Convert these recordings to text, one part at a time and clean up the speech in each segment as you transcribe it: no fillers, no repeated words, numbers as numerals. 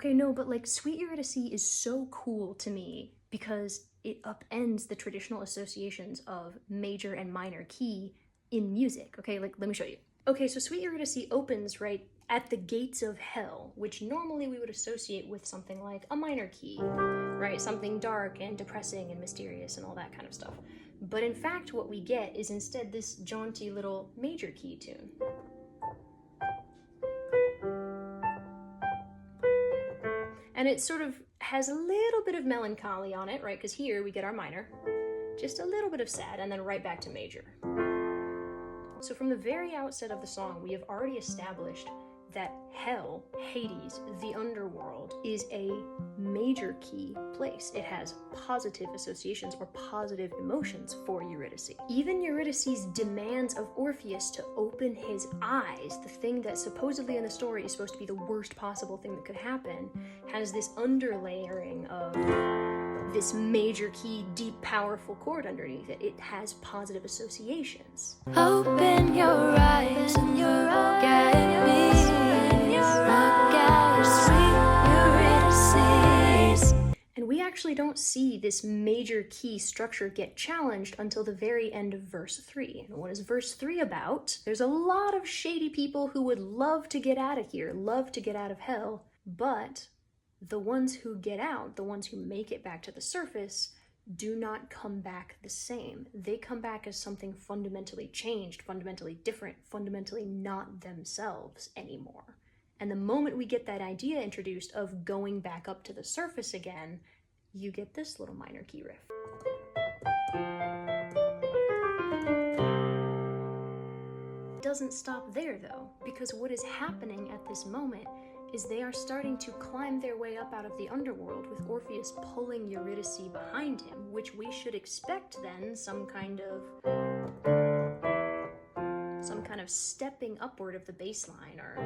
Okay, no, but like Sweet Eurydice is so cool to me because it upends the traditional associations of major and minor key in music. Okay, like let me show you. Okay, so Sweet Eurydice opens right at the gates of hell, which normally we would associate with something like a minor key, right? Something dark and depressing and mysterious and all that kind of stuff. But in fact, what we get is instead this jaunty little major key tune. And it sort of has a little bit of melancholy on it, right? Because here we get our minor, just a little bit of sad, and then right back to major. So from the very outset of the song, we have already established that hell, Hades, the underworld, is a major key place. It has positive associations or positive emotions for Eurydice. Even Eurydice's demands of Orpheus to open his eyes, the thing that supposedly in the story is supposed to be the worst possible thing that could happen, has this underlayering of this major key, deep, powerful chord underneath it. It has positive associations. Open your eyes and look at me. Look at sweet Eurydice. And we actually don't see this major key structure get challenged until the very end of verse 3. And what is verse 3 about? There's a lot of shady people who would love to get out of here, love to get out of hell, but the ones who get out, the ones who make it back to the surface, do not come back the same. They come back as something fundamentally changed, fundamentally different, fundamentally not themselves anymore. And the moment we get that idea introduced of going back up to the surface again, you get this little minor key riff. It doesn't stop there though, because what is happening at this moment is they are starting to climb their way up out of the underworld with Orpheus pulling Eurydice behind him, which we should expect then some kind of stepping upward of the bass line or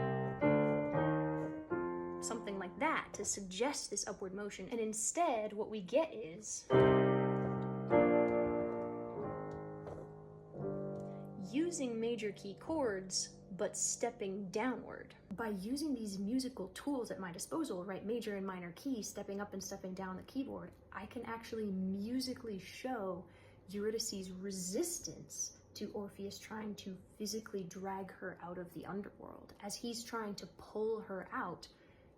something like that to suggest this upward motion. And instead what we get is using major key chords but stepping downward. By using these musical tools at my disposal, right, major and minor key, stepping up and stepping down the keyboard, I can actually musically show Eurydice's resistance to Orpheus trying to physically drag her out of the underworld. As he's trying to pull her out,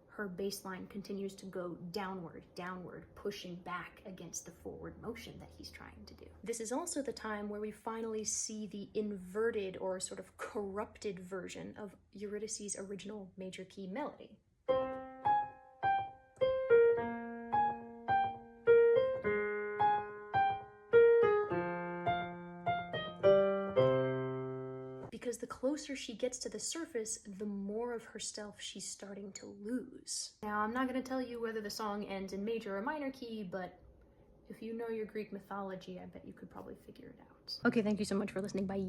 her bass line continues to go downward, downward, pushing back against the forward motion that he's trying to do. This is also the time where we finally see the inverted or sort of corrupted version of Eurydice's original major key melody. Because the closer she gets to the surface, the more of herself she's starting to lose. Now, I'm not going to tell you whether the song ends in major or minor key, but if you know your Greek mythology, I bet you could probably figure it out. Okay, thank you so much for listening. Bye.